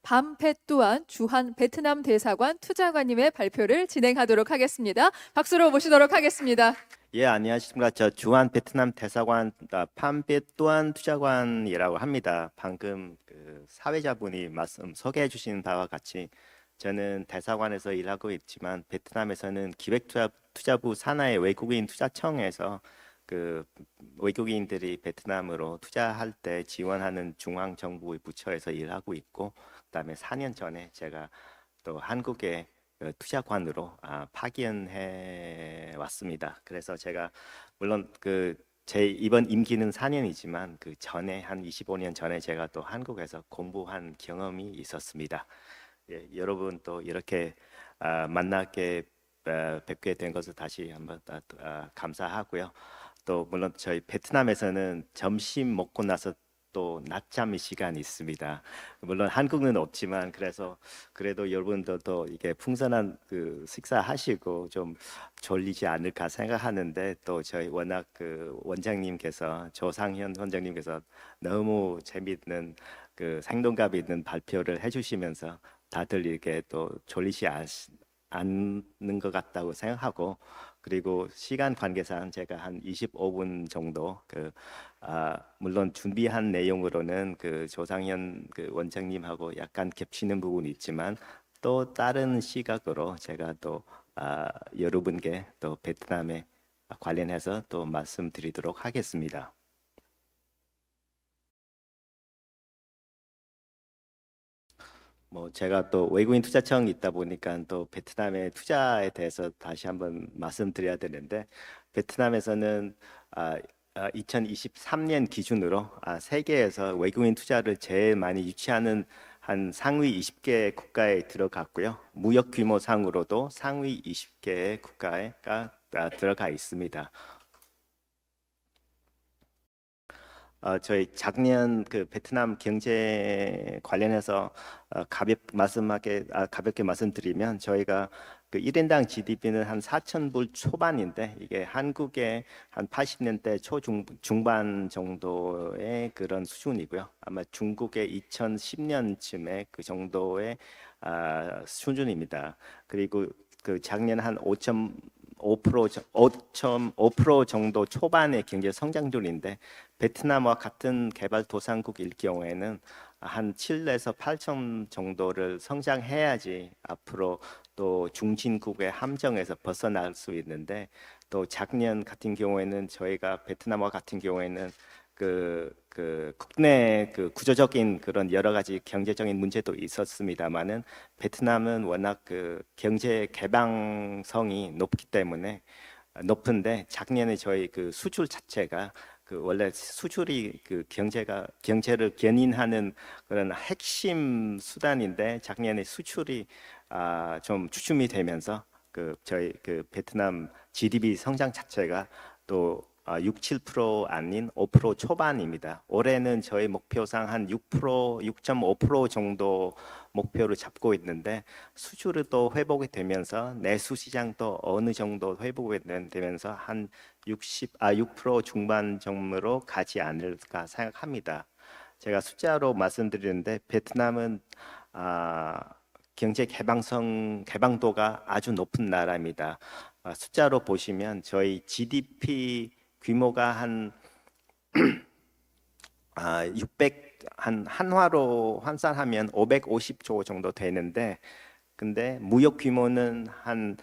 밤펫뚜안 주한 베트남 대사관 투자관님의 발표를 진행하도록 하겠습니다. 박수로 모시도록 하겠습니다. 예, 안녕하십니까. 저 주한 베트남 대사관 팜페뚜안 투자관이라고 합니다. 방금 그 사회자분이 말씀 소개해 주신 바와 같이 저는 대사관에서 일하고 있지만 베트남에서는 기획투자부 산하의 외국인 투자청에서 그 외국인들이 베트남으로 투자할 때 지원하는 중앙정부의 부처에서 일하고 있고, 그다음에 4년 전에 제가 또 한국에 투자관으로 파견해 왔습니다. 그래서 제가 물론 제 이번 임기는 4년이지만 그 전에 한 25년 전에 제가 또 한국에서 공부한 경험이 있었습니다. 예, 여러분 또 이렇게 만나게 뵙게 된 것을 다시 한번 감사하고요. 또 물론 저희 베트남에서는 점심 먹고 나서 또 낮잠의 시간이 있습니다. 물론 한국은 없지만 그래도 여러분도 또 이게 풍성한 그 식사하시고 좀 졸리지 않을까 생각하는데, 또 저희 워낙 그 원장님께서 조상현 원장님께서 너무 재밌는 그 생동감 있는 발표를 해주시면서 다들 이렇게 또 졸리지 않는 것 같다고 생각하고, 그리고 시간 관계상 제가 한 25분 정도 물론 준비한 내용으로는 그 조상현 그 원장님하고 약간 겹치는 부분이 있지만 또 다른 시각으로 제가 또 여러분께 또 베트남에 관련해서 또 말씀드리도록 하겠습니다. 뭐 제가 또 외국인 투자청이 있다 보니까 또 베트남의 투자에 대해서 다시 한번 말씀드려야 되는데, 베트남에서는 2023년 기준으로 세계에서 외국인 투자를 제일 많이 유치하는 한 상위 20개 국가에 들어갔고요. 무역 규모 상으로도 상위 20개 국가가 들어가 있습니다. 저희 작년 그 베트남 경제 관련해서 가볍게 말씀드리면, 저희가 그 1인당 GDP는 한 4,000불 초반인데 이게 한국의 한 80년대 중반 정도의 그런 수준이고요. 아마 중국의 2010년쯤에 그 정도의 수준입니다. 그리고 그 작년 한 5.5% 정도 초반의 경제 성장률인데, 베트남과 같은 개발도상국일 경우에는 한 7에서 8점 정도를 성장해야지 앞으로 또 중진국의 함정에서 벗어날 수 있는데, 또 작년 같은 경우에는 저희가 베트남과 같은 경우에는 국내 그 구조적인 그런 여러 가지 경제적인 문제도 있었습니다만은, 베트남은 워낙 그 경제 개방성이 높은데 작년에 저희 그 수출 자체가 원래 수출이 그 경제를 견인하는 그런 핵심 수단인데, 작년에 수출이 좀 주춤이 되면서 저희 베트남 GDP 성장 자체가 또 6, 7% 아닌 5% 초반입니다. 올해는 저희 목표상 한 6%, 6.5% 정도 목표를 잡고 있는데, 수출이 또 회복이 되면서 내수 시장도 어느 정도 회복이 되면서 한 6% 중반 정도로 가지 않을까 생각합니다. 제가 숫자로 말씀드리는데, 베트남은 경제 개방도가 아주 높은 나라입니다. 숫자로 보시면 저희 GDP 규모가 한 한화로 환산하면 550조 정도 되는데, 근데 무역 규모는 한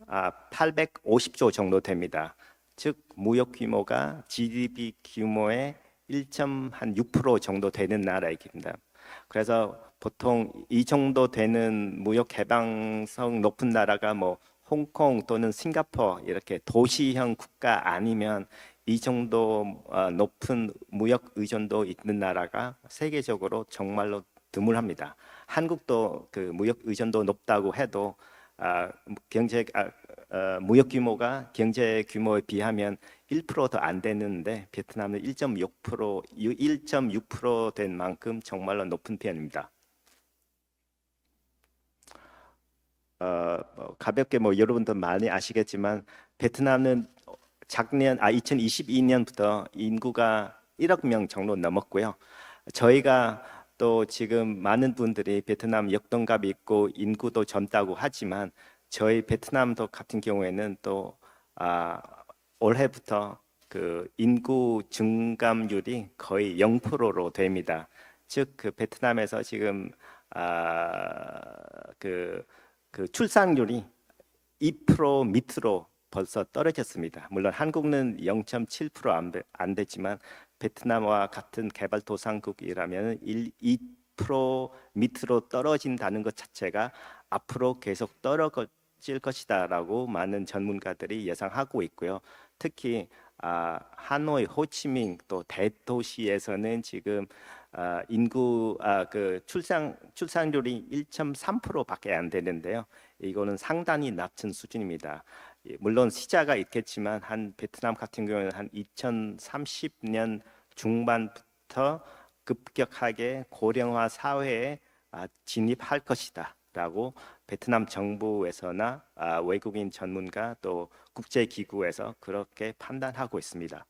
850조 정도 됩니다. 즉 무역 규모가 GDP 규모의 1.6% 정도 되는 나라입니다. 그래서 보통 이 정도 되는 무역 개방성 높은 나라가 뭐 홍콩 또는 싱가포르 이렇게 도시형 국가 아니면 이 정도 높은 무역 의존도 있는 나라가 세계적으로 정말로 드물합니다. 한국도 그 무역 의존도 높다고 해도 무역 규모가 경제 규모에 비하면 1%도 안 되는데, 베트남은 1.6% 된 만큼 정말로 높은 편입니다. 가볍게 뭐 여러분도 많이 아시겠지만, 베트남은 작년 2022년부터 인구가 1억 명 정도 넘었고요. 저희가 또 지금 많은 분들이 베트남 역동갑이 있고 인구도 젊다고 하지만 저희 베트남도 같은 경우에는 또 올해부터 그 인구 증감률이 거의 0%로 됩니다. 즉 그 베트남에서 지금 그 출산율이 2% 밑으로 벌써 떨어졌습니다. 물론 한국은 0.7%안 되지만 베트남과 같은 개발도상국이라면 2% 밑으로 떨어진다는 것 자체가 앞으로 계속 떨어질 것이다라고 많은 전문가들이 예상하고 있고요. 특히 하노이, 호치민 또 대도시에서는 지금 인구 그 출산율이 1.3%밖에 안 되는데요. 이거는 상당히 낮은 수준입니다. 물론 시자가 있겠지만 한 베트남 같은 경우는 한 2030년 중반부터 급격하게 고령화 사회에 진입할 것이다라고 베트남 정부에서나 외국인 전문가 또 국제기구에서 그렇게 판단하고 있습니다.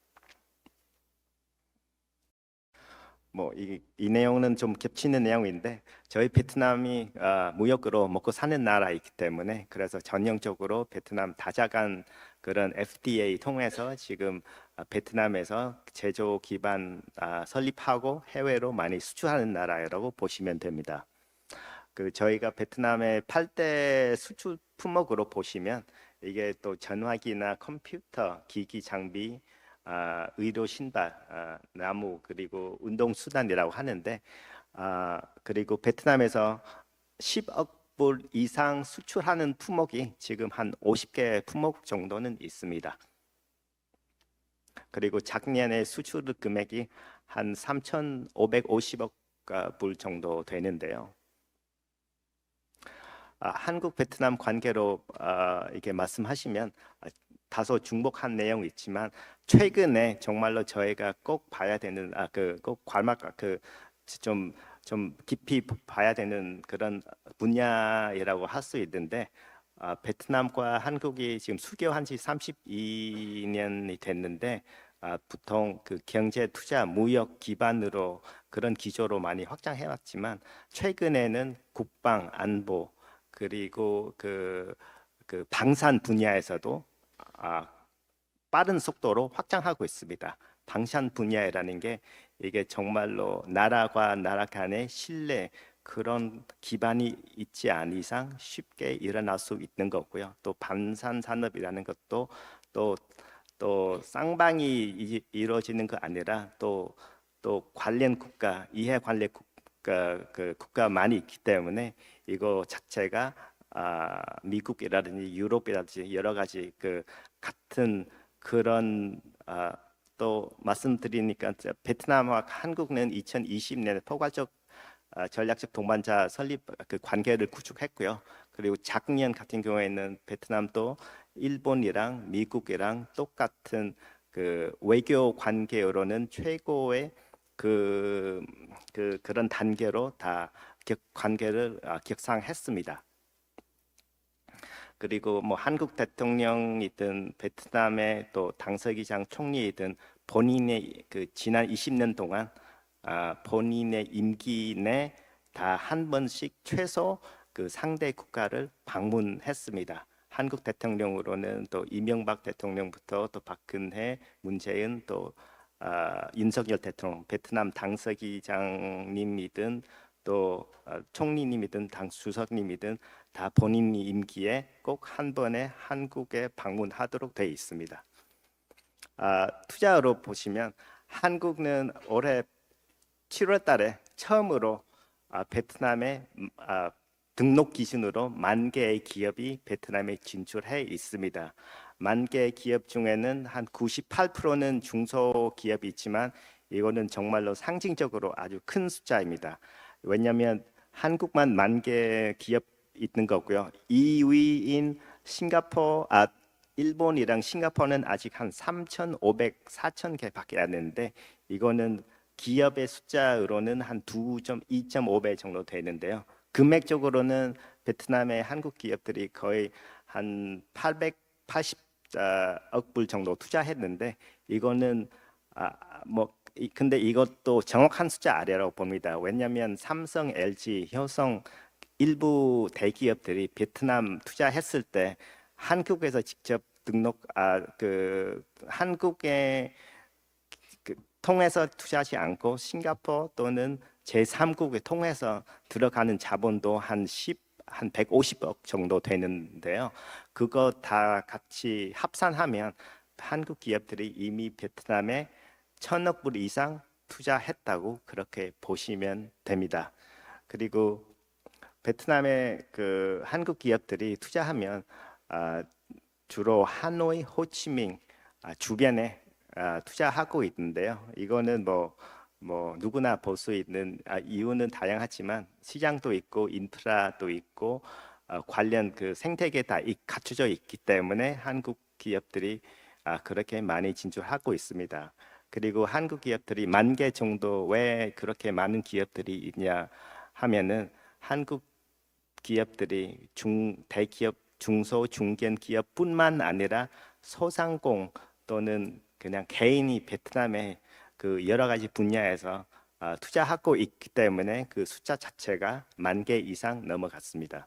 뭐 이 내용은 좀 겹치는 내용인데 저희 베트남이 무역으로 먹고 사는 나라이기 때문에 그래서 전형적으로 베트남 다자간 그런 FTA 통해서 지금 베트남에서 제조 기반 설립하고 해외로 많이 수출하는 나라라고 보시면 됩니다. 그 저희가 베트남의 8대 수출 품목으로 보시면 이게 또 전화기나 컴퓨터, 기기 장비, 의료 신발, 나무 그리고 운동 수단이라고 하는데 그리고 베트남에서 10억 불 이상 수출하는 품목이 지금 한 50개 품목 정도는 있습니다. 그리고 작년에 수출 금액이 한 3,550억 불 정도 되는데요. 한국 베트남 관계로 이렇게 말씀하시면 다소 중복한 내용이 있지만 최근에 정말로 저희가 꼭 봐야 되는 꼭 좀 깊이 봐야 되는 그런 분야라고 할 수 있는데 베트남과 한국이 지금 수교한 지 32년이 됐는데 보통 그 경제 투자 무역 기반으로 그런 기조로 많이 확장해 왔지만 최근에는 국방 안보 그리고 그 방산 분야에서도 빠른 속도로 확장하고 있습니다. 방산 분야라는 게 이게 정말로 나라와 나라 간의 신뢰 그런 기반이 있지 않은 이상 쉽게 일어날 수 있는 거고요. 또 방산 산업이라는 것도 또 쌍방이 이루어지는 거 아니라 또 관련 국가 이해 관련 국가 많이 있기 때문에 이거 자체가 미국이라든지 유럽이라든지 여러 가지 그 같은 그런 또 말씀드리니까 베트남과 한국은 2020년에 포괄적 전략적 동반자 설립 그 관계를 구축했고요. 그리고 작년 같은 경우에는 베트남도 일본이랑 미국이랑 똑같은 그 외교 관계로는 최고의 그런 단계로 다 관계를 격상했습니다. 그리고 뭐 한국 대통령이든 베트남의 또 당서기장 총리이든 본인의 그 지난 20년 동안 본인의 임기 내 다 한 번씩 최소 그 상대 국가를 방문했습니다. 한국 대통령으로는 또 이명박 대통령부터 또 박근혜, 문재인 또 윤석열 대통령, 베트남 당서기장님이든 또 총리님이든 당 주석님이든 다 본인 임기에 꼭 한 번에 한국에 방문하도록 되어 있습니다. 투자로 보시면 한국은 올해 7월 달에 처음으로 베트남에 등록 기준으로 10,000개의 기업이 베트남에 진출해 있습니다. 10,000개 기업 중에는 한 98%는 중소기업이 있지만 이거는 정말로 상징적으로 아주 큰 숫자입니다. 왜냐하면 한국만 10,000개 기업 있는 거고요. 2위인 일본이랑 싱가포르는 아직 한 3,500, 4,000개밖에 안 되는데 이거는 기업의 숫자로는 한 2.5배 정도 되는데요. 금액적으로는 베트남의 한국 기업들이 거의 한 880억 불 정도 투자했는데 이거는 뭐 근데 이것도 정확한 숫자 아래라고 봅니다. 왜냐하면 삼성, LG, 효성 일부 대기업들이 베트남 투자했을 때 한국에서 직접 한국에 통해서 투자하지 않고 싱가포르 또는 제3국에 통해서 들어가는 자본도 한 150억 정도 되는데요. 그거 다 같이 합산하면 한국 기업들이 이미 베트남에 1,000억 불 이상 투자했다고 그렇게 보시면 됩니다. 그리고 베트남에 그 한국 기업들이 투자하면 주로 하노이, 호치민 주변에 투자하고 있는데요. 이거는 뭐 누구나 볼 수 있는 이유는 다양하지만 시장도 있고 인프라도 있고 관련 그 생태계 다 갖춰져 있기 때문에 한국 기업들이 그렇게 많이 진출하고 있습니다. 그리고 한국 기업들이 10,000개 정도 왜 그렇게 많은 기업들이 있냐 하면은 한국 기업들이 대기업, 중소, 중견 기업뿐만 아니라 소상공 또는 그냥 개인이 베트남에 그 여러 가지 분야에서 투자하고 있기 때문에 그 숫자 자체가 10,000개 이상 넘어갔습니다.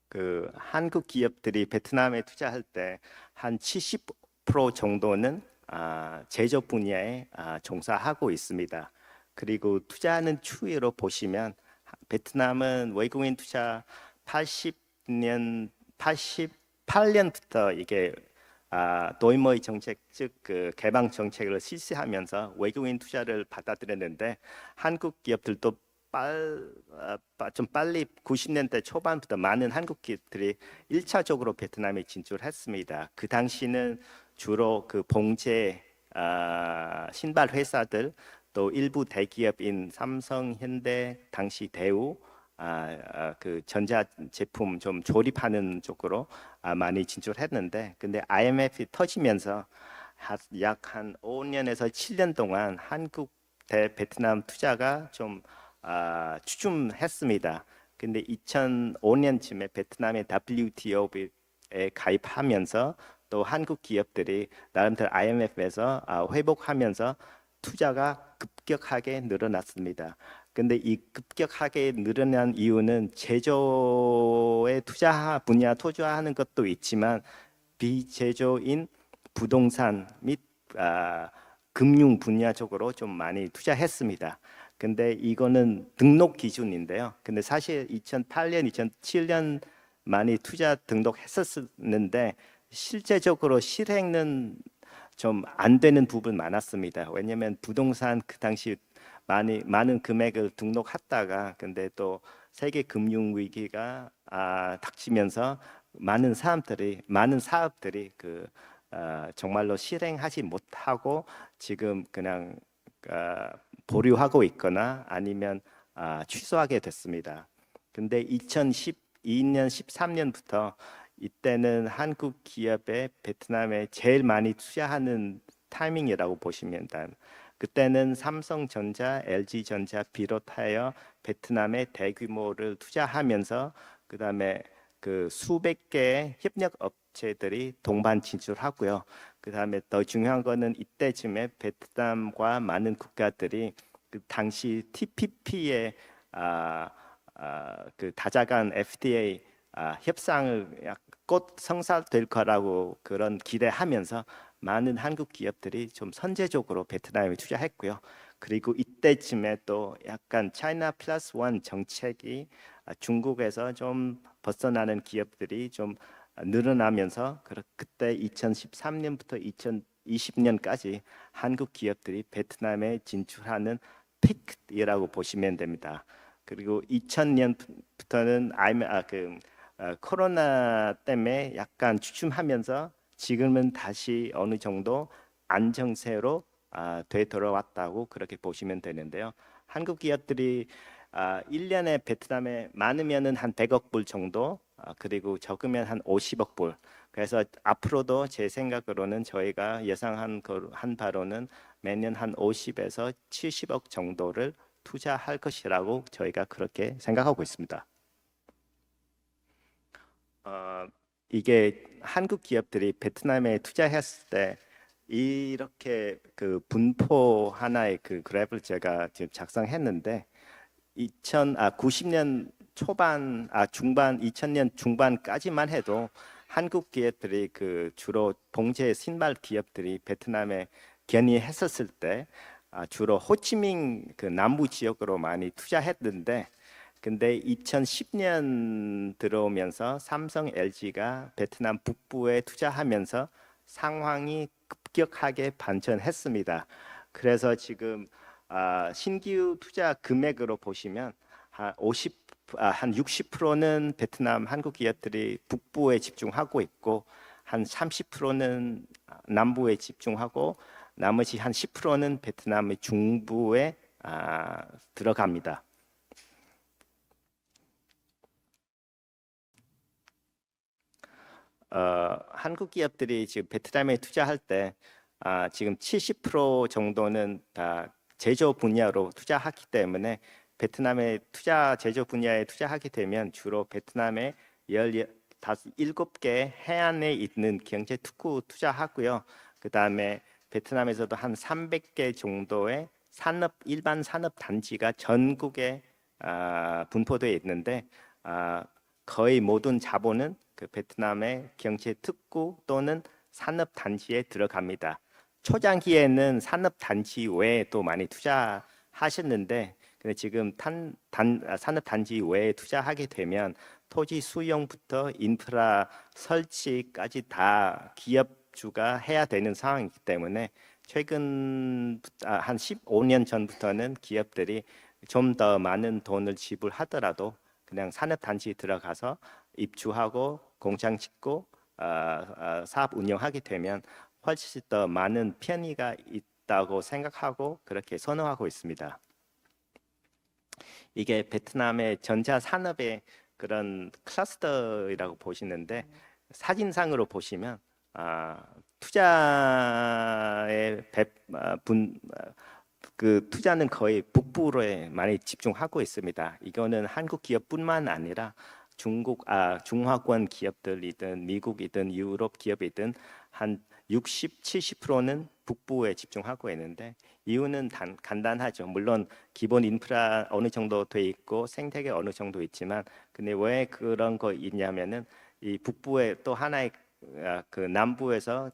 그 한국 기업들이 베트남에 투자할 때 한 70% 정도는 제조 분야에 종사하고 있습니다. 그리고 투자하는 추이로 보시면 베트남은 외국인 투자 88년부터 이게 도이머이 정책 즉 그 개방 정책을 실시하면서 외국인 투자를 받아들였는데 한국 기업들도 좀 빨리 90년대 초반부터 많은 한국 기업들이 1차적으로 베트남에 진출했습니다. 그 당시는 주로 그 봉제 신발 회사들 또 일부 대기업인 삼성, 현대, 당시 대우 그 전자 제품 좀 조립하는 쪽으로 많이 진출했는데 근데 IMF이 터지면서 약 한 5년에서 7년 동안 한국 대 베트남 투자가 좀 주춤했습니다. 근데 2005년쯤에 베트남의 WTO에 가입하면서 또 한국 기업들이 나름대로 IMF에서 회복하면서 투자가 급격하게 늘어났습니다. 근데 이 급격하게 늘어난 이유는 제조의 분야 투자하는 것도 있지만 비제조인 부동산 및 금융 분야 쪽으로 좀 많이 투자했습니다. 근데 이거는 등록 기준인데요. 근데 사실 2008년, 2007년 많이 투자 등록했었는데 실제적으로 실행은 좀 안 되는 부분 많았습니다. 왜냐하면 부동산 그 당시 많은 금액을 등록했다가 근데 또 세계 금융 위기가 닥치면서 많은 사업들이 정말로 실행하지 못하고 지금 그냥 보류하고 있거나 아니면 취소하게 됐습니다. 근데 2012년, 13년부터 이때는 한국 기업에 베트남에 제일 많이 투자하는 타이밍이라고 보시면 됩니다. 그때는 삼성전자, LG전자 비롯하여 베트남에 대규모를 투자하면서 그다음에 그 수백 개의 협력 업체들이 동반 진출하고요. 그다음에 더 중요한 거는 이때쯤에 베트남과 많은 국가들이 그 당시 TPP에 그 다자간 FTA 협상을 곧 성사될 거라고 그런 기대하면서 많은 한국 기업들이 좀 선제적으로 베트남에 투자했고요. 그리고 이때쯤에 또 약간 차이나 플러스 원 정책이 중국에서 좀 벗어나는 기업들이 좀 늘어나면서 그때 2013년부터 2020년까지 한국 기업들이 베트남에 진출하는 피크이라고 보시면 됩니다. 그리고 2000년부터는 코로나 때문에 약간 주춤하면서 지금은 다시 어느 정도 안정세로 되돌아왔다고 그렇게 보시면 되는데요. 한국 기업들이 1년에 베트남에 많으면은 한 100억 불 정도 그리고 적으면 한 50억 불. 그래서 앞으로도 제 생각으로는 저희가 예상한 바로는 매년 한 50에서 70억 정도를 투자할 것이라고 저희가 그렇게 생각하고 있습니다. 이게 한국 기업들이 베트남에 투자했을 때 이렇게 그 분포 하나의 그 그래프를 제가 지금 작성했는데 90년 초반, 중반, 2000년 중반까지만 해도 한국 기업들이 그 주로 봉제 신발 기업들이 베트남에 견인했었을 때 주로 호치민 그 남부 지역으로 많이 투자했는데 근데 2010년 들어오면서 삼성, LG가 베트남 북부에 투자하면서 상황이 급격하게 반전했습니다. 그래서 지금 신규 투자 금액으로 보시면 한 60%는 베트남 한국 기업들이 북부에 집중하고 있고 한 30%는 남부에 집중하고 나머지 한 10%는 베트남의 중부에 들어갑니다. 한국 기업들이 지금 베트남에 투자할 때 지금 70% 정도는 다 제조 분야로 투자하기 때문에 베트남의 제조 분야에 투자하게 되면 주로 베트남의 17개 해안에 있는 경제 특구 투자하고요. 그다음에 베트남에서도 한 300개 정도의 일반 산업 단지가 전국에 분포되어 있는데 거의 모든 자본은 그 베트남의 경제 특구 또는 산업 단지에 들어갑니다. 초장기에는 산업 단지 외에 또 많이 투자하셨는데 근데 지금 산업 단지 외에 투자하게 되면 토지 수용부터 인프라 설치까지 다 기업주가 해야 되는 상황이기 때문에 최근 한 15년 전부터는 기업들이 좀 더 많은 돈을 지불하더라도 그냥 산업 단지에 들어가서 입주하고 공장 짓고 사업 운영하게 되면 훨씬 더 많은 편의가 있다고 생각하고 그렇게 선호하고 있습니다. 이게 베트남의 전자 산업의 그런 클러스터라고 보시는데 사진상으로 보시면 투자의 그 투자는 거의 북부로에 많이 집중하고 있습니다. 이거는 한국 기업뿐만 아니라 중화권 기업들이든 미국이든 유럽 기업이든 한 60, 70%는 북부에 집중하고 있는데 이유는 간단하죠. 물론 기본 인프라 어느 정도 돼 있고 생태계 어느 정도 있지만 근데 왜 그런 거 있냐면은 이 북부에 또 하나의 그 남부에서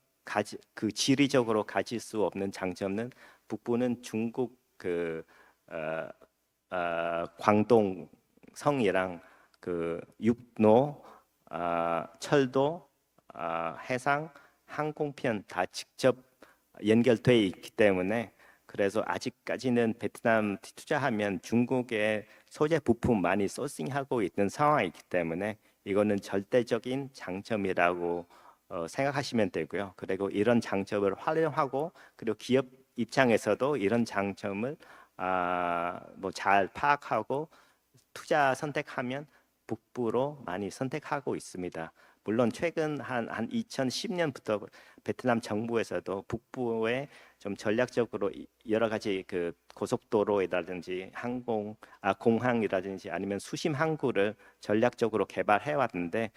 그 지리적으로 가질 수 없는 장점은 북부는 중국 광동 성이랑 그 육로, 철도, 해상, 항공편 다 직접 연결돼 있기 때문에 그래서 아직까지는 베트남 투자하면 중국의 소재 부품 많이 소싱하고 있는 상황이기 때문에 이거는 절대적인 장점이라고 생각하시면 되고요. 그리고 이런 장점을 활용하고 그리고 기업 입장에서도 이런 장점을 뭐 잘 파악하고 투자 선택하면 북부로 많이 선택하고 있습니다. 물론 최근 한 2010년부터 베트남 정부에서도 북부에 좀 전략적으로 여러 가지 그 고속도로라든지 공항이라든지 아니면 수심 항구를 전략적으로 개발해 왔는데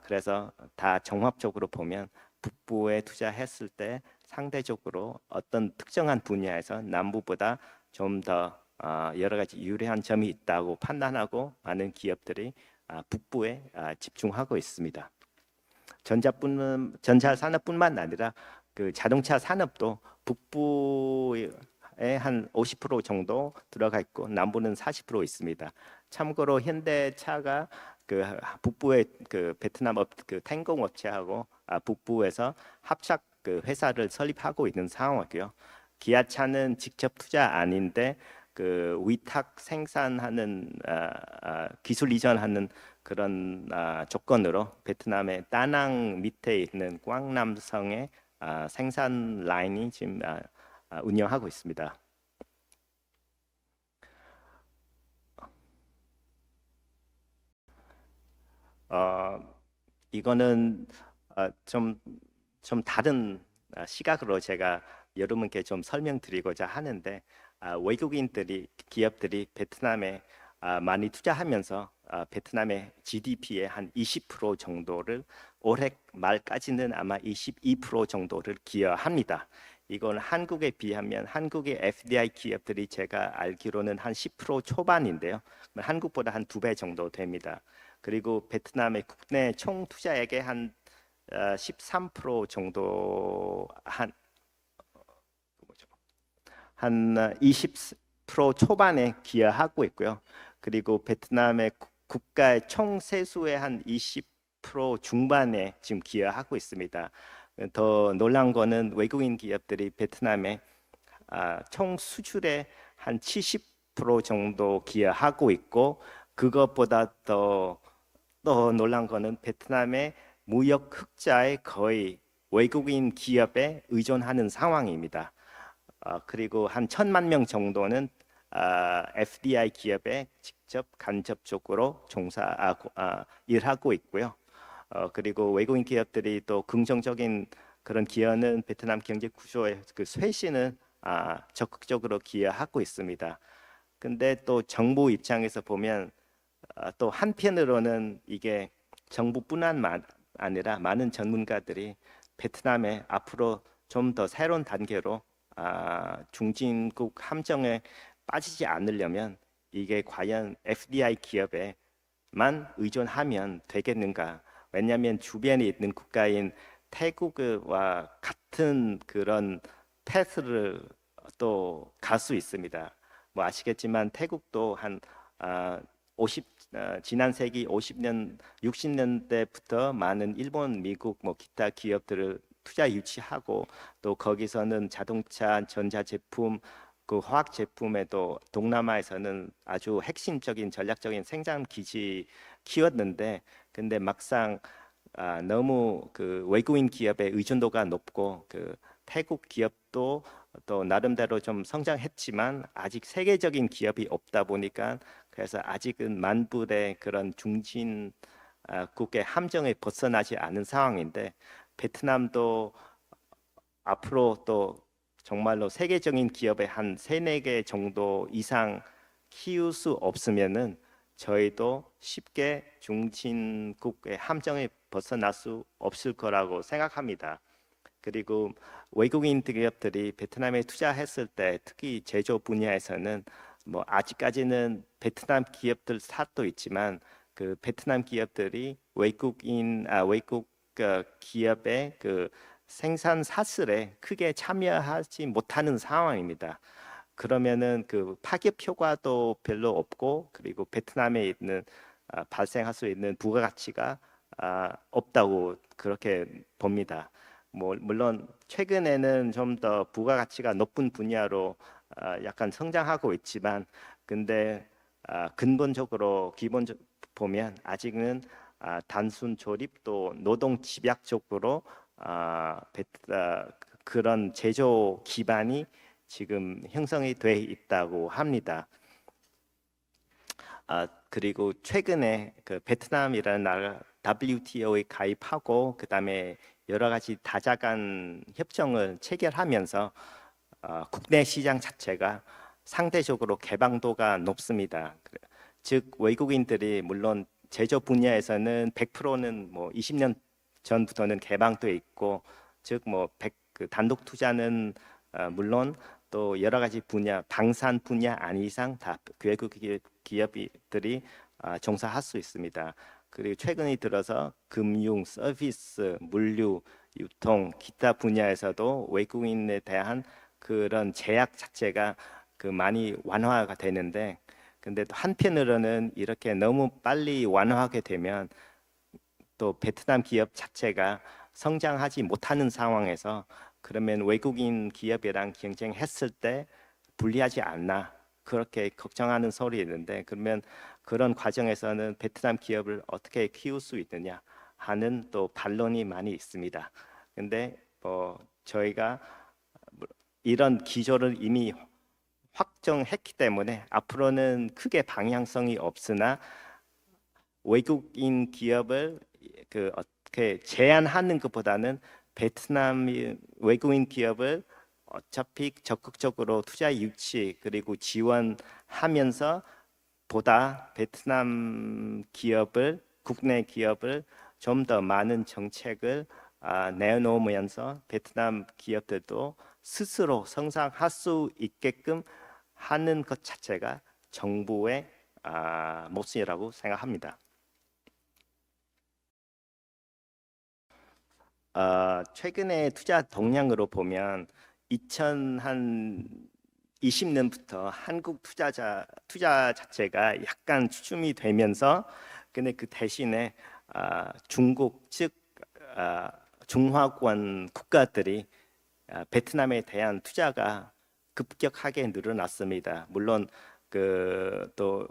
그래서 다 종합적으로 보면 북부에 투자했을 때 상대적으로 어떤 특정한 분야에서 남부보다 좀 더 여러 가지 유리한 점이 있다고 판단하고 많은 기업들이 북부에 집중하고 있습니다. 전자 산업뿐만 아니라 그 자동차 산업도 북부에 한 50% 정도 들어가 있고 남부는 40% 있습니다. 참고로 현대차가 그 북부의 그 베트남 그 텐공 업체하고 북부에서 합작 그 회사를 설립하고 있는 상황이고요. 기아차는 직접 투자 아닌데 그 위탁 생산하는 기술 이전하는 그런 조건으로 베트남의 다낭 밑에 있는 꽝남성의 생산 라인이 지금 운영하고 있습니다. 이거는 좀 다른 시각으로 제가 여러분께 좀 설명드리고자 하는데 기업들이 베트남에 많이 투자하면서 베트남의 GDP의 한 20% 정도를 올해 말까지는 아마 22% 정도를 기여합니다. 이건 한국에 비하면 한국의 FDI 기업들이 제가 알기로는 한 10% 초반인데요. 한국보다 한 2배 정도 됩니다. 그리고 베트남의 국내 총 투자액의 한 13% 정도 한 20% 초반에 기여하고 있고요. 그리고 베트남의 국가의 총 세수의 한 20% 중반에 지금 기여하고 있습니다. 더 놀란 거는 외국인 기업들이 베트남에 총 수출의 한 70% 정도 기여하고 있고, 그것보다 더 놀란 거는 베트남의 무역 흑자의 거의 외국인 기업에 의존하는 상황입니다. 그리고 한 1,000만 명 정도는 FDI 기업에 직접 간접적으로 일하고 있고요. 그리고 외국인 기업들이 또 긍정적인 그런 기여는 베트남 경제 구조의 그 쇄신은 적극적으로 기여하고 있습니다. 근데 또 정부 입장에서 보면 또 한편으로는 이게 정부뿐만 아니라 많은 전문가들이 베트남에 앞으로 좀 더 새로운 단계로 중진국 함정에 빠지지 않으려면 이게 과연 FDI 기업에만 의존하면 되겠는가? 왜냐하면 주변에 있는 국가인 태국과 같은 그런 패스를 또 갈 수 있습니다. 뭐 아시겠지만 태국도 한 50 지난 세기 50년 60년대부터 많은 일본, 미국 뭐 기타 기업들을 투자 유치하고, 또 거기서는 자동차, 전자제품, 그 화학 제품에도 동남아에서는 아주 핵심적인 전략적인 생산 기지 키웠는데, 근데 막상 너무 그 외국인 기업의 의존도가 높고, 그 태국 기업도 또 나름대로 좀 성장했지만 아직 세계적인 기업이 없다 보니까, 그래서 아직은 만불의 그런 중진 국의 함정에 벗어나지 않은 상황인데, 베트남도 앞으로 또 정말로 세계적인 기업의 한 3-4개 정도 이상 키울 수 없으면은 저희도 쉽게 중진국의 함정에 벗어날 수 없을 거라고 생각합니다. 그리고 외국인 기업들이 베트남에 투자했을 때 특히 제조 분야에서는 뭐 아직까지는 베트남 기업들 탓도 있지만, 그 베트남 기업들이 외국 기업의 그 생산 사슬에 크게 참여하지 못하는 상황입니다. 그러면은 그 파급 효과도 별로 없고, 그리고 베트남에 있는 발생할 수 있는 부가가치가 없다고 그렇게 봅니다. 뭐 물론 최근에는 좀 더 부가가치가 높은 분야로 약간 성장하고 있지만, 근데 근본적으로 기본적 보면 아직은 단순 조립 또 노동 집약 쪽으로 그런 제조 기반이 지금 형성이 돼 있다고 합니다. 그리고 최근에 그 베트남이라는 나라 WTO에 가입하고, 그다음에 여러 가지 다자간 협정을 체결하면서 국내 시장 자체가 상대적으로 개방도가 높습니다. 즉 외국인들이 물론 제조 분야에서는 100%는 뭐 20년 전부터는 개방돼 있고, 즉 뭐 그 단독 투자는 물론 또 여러 가지 분야, 방산 분야 아닌 이상 다 외국 기업들이 종사할 수 있습니다. 그리고 최근에 들어서 금융, 서비스, 물류, 유통, 기타 분야에서도 외국인에 대한 그런 제약 자체가 그 많이 완화가 되는데, 근데 또 한편으로는 이렇게 너무 빨리 완화하게 되면 또 베트남 기업 자체가 성장하지 못하는 상황에서, 그러면 외국인 기업이랑 경쟁했을 때 불리하지 않나 그렇게 걱정하는 소리 있는데, 그러면 그런 과정에서는 베트남 기업을 어떻게 키울 수 있느냐 하는 또 반론이 많이 있습니다. 근데 저희가 이런 기조를 이미 확정했기 때문에 앞으로는 크게 방향성이 없으나, 외국인 기업을 그 어떻게 제한하는 것보다는 베트남 외국인 기업을 어차피 적극적으로 투자 유치 그리고 지원하면서 보다 베트남 기업을 국내 기업을 좀 더 많은 정책을 내놓으면서 베트남 기업들도 스스로 성장할 수 있게끔 하는 것 자체가 정부의 몫이라고 생각합니다. 최근에 투자 동향으로 보면 2020년부터 한국 투자 자체가 약간 주춤이 되면서 근데 그 대신에 중국 즉 중화권 국가들이 베트남에 대한 투자가 급격하게 늘어났습니다. 물론 그 또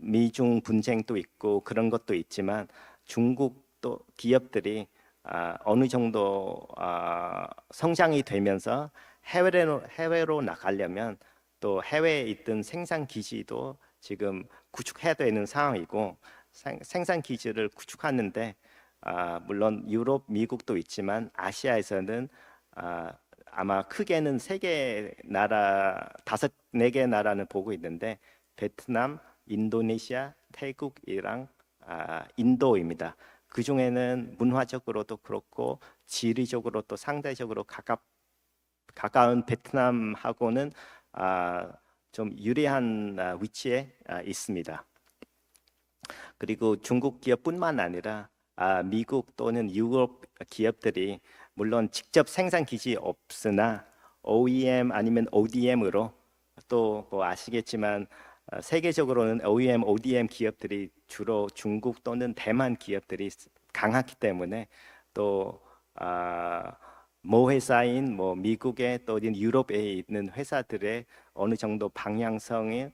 미중 분쟁도 있고 그런 것도 있지만 중국 또 기업들이 어느 정도 성장이 되면서 해외로 나가려면 또 해외에 있던 생산 기지도 지금 구축해야 되는 상황이고 생산 기지를 구축하는데 물론 유럽, 미국도 있지만 아시아에서는 아마 크게는 세 개 나라, 네 개 나라는 보고 있는데 베트남, 인도네시아, 태국이랑 인도입니다. 그 중에는 문화적으로도 그렇고 지리적으로 또 상대적으로 가까운 베트남하고는 좀 유리한 위치에 있습니다. 그리고 중국 기업뿐만 아니라 미국 또는 유럽 기업들이 물론 직접 생산 기지 없으나 OEM 아니면 ODM으로 또 뭐 아시겠지만 세계적으로는 OEM, ODM 기업들이 주로 중국 또는 대만 기업들이 강하기 때문에 또 모 회사인 뭐 미국에 또 유럽에 있는 회사들의 어느 정도 방향성을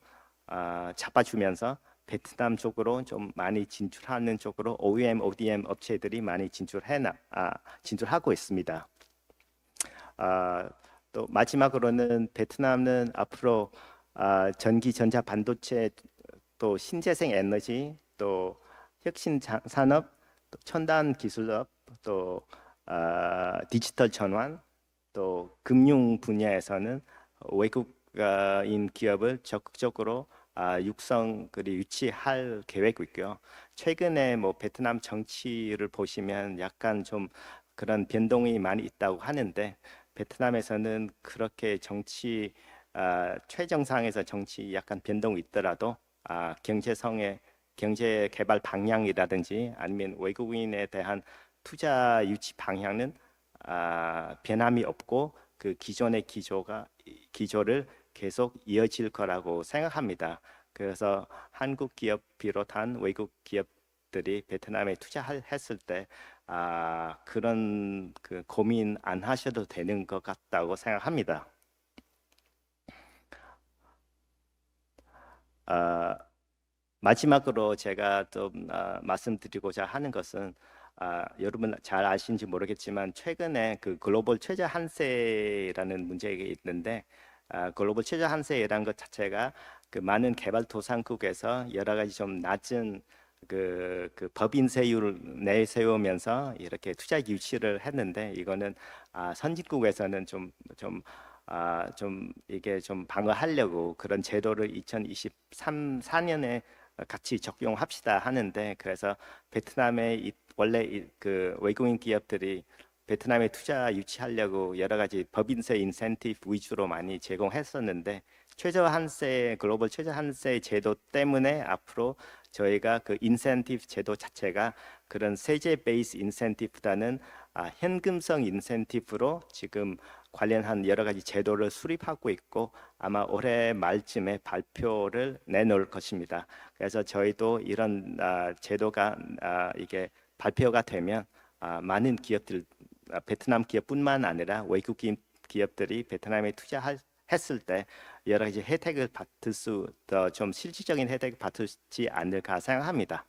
잡아주면서 베트남 쪽으로 좀 많이 진출하는 쪽으로 OEM, ODM 업체들이 많이 진출하고 있습니다. 또 마지막으로는 베트남은 앞으로 전기, 전자, 반도체, 또 신재생 에너지, 또 혁신 산업, 또 첨단 기술업, 또 디지털 전환, 또 금융 분야에서는 외국인 기업을 적극적으로 육성 그리고 유치할 계획이고요. 최근에 뭐 베트남 정치를 보시면 약간 좀 그런 변동이 많이 있다고 하는데 베트남에서는 그렇게 정치 최정상에서 정치 약간 변동이 있더라도 경제 개발 방향이라든지 아니면 외국인에 대한 투자 유치 방향은 변함이 없고 그 기존의 기조를 계속 이어질 거라고 생각합니다. 그래서 한국 기업 비롯한 외국 기업들이 베트남에 투자했을 때 그런 그 고민 안 하셔도 되는 것 같다고 생각합니다. 마지막으로 제가 좀 말씀드리고자 하는 것은 여러분 잘 아시는지 모르겠지만 최근에 그 글로벌 최저 한세라는 문제가 있는데 글로벌 최저 한세라는 것 자체가 그 많은 개발도상국에서 여러 가지 좀 낮은 그 법인세율을 내세우면서 이렇게 투자 유치를 했는데 이거는 선진국에서는 좀 이게 좀 방어하려고 그런 제도를 2023-4년에 같이 적용합시다 하는데 그래서 베트남에 원래 그 외국인 기업들이 베트남에 투자 유치하려고 여러 가지 법인세 인센티브 위주로 많이 제공했었는데 글로벌 최저 한세 제도 때문에 앞으로 저희가 그 인센티브 제도 자체가 그런 세제 베이스 인센티브보다는 현금성 인센티브로 지금 관련한 여러 가지 제도를 수립하고 있고 아마 올해 말쯤에 발표를 내놓을 것입니다. 그래서 저희도 이런 제도가 이게 발표가 되면 많은 기업들 베트남 기업뿐만 아니라 외국인 기업들이 베트남에 투자했을 때 여러 가지 혜택을 받을 수 더 좀 실질적인 혜택을 받지 않을까 생각합니다.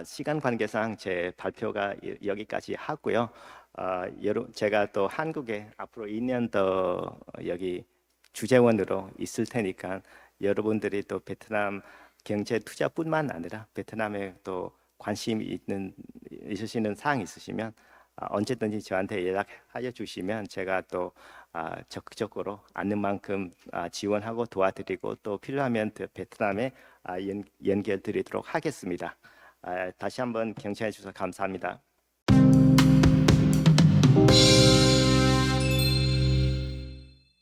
시간 관계상 제 발표가 여기까지 하고요. 제가 또 한국에 앞으로 2년 더 여기 주재원으로 있을 테니까 여러분들이 또 베트남 경제 투자뿐만 아니라 베트남에 또 관심 있으시는 사항 있으시면 언제든지 저한테 연락하여 주시면 제가 또 적극적으로 아는 만큼 지원하고 도와드리고 또 필요하면 베트남에 연결드리도록 하겠습니다. 다시 한번 경청해 주셔서 감사합니다.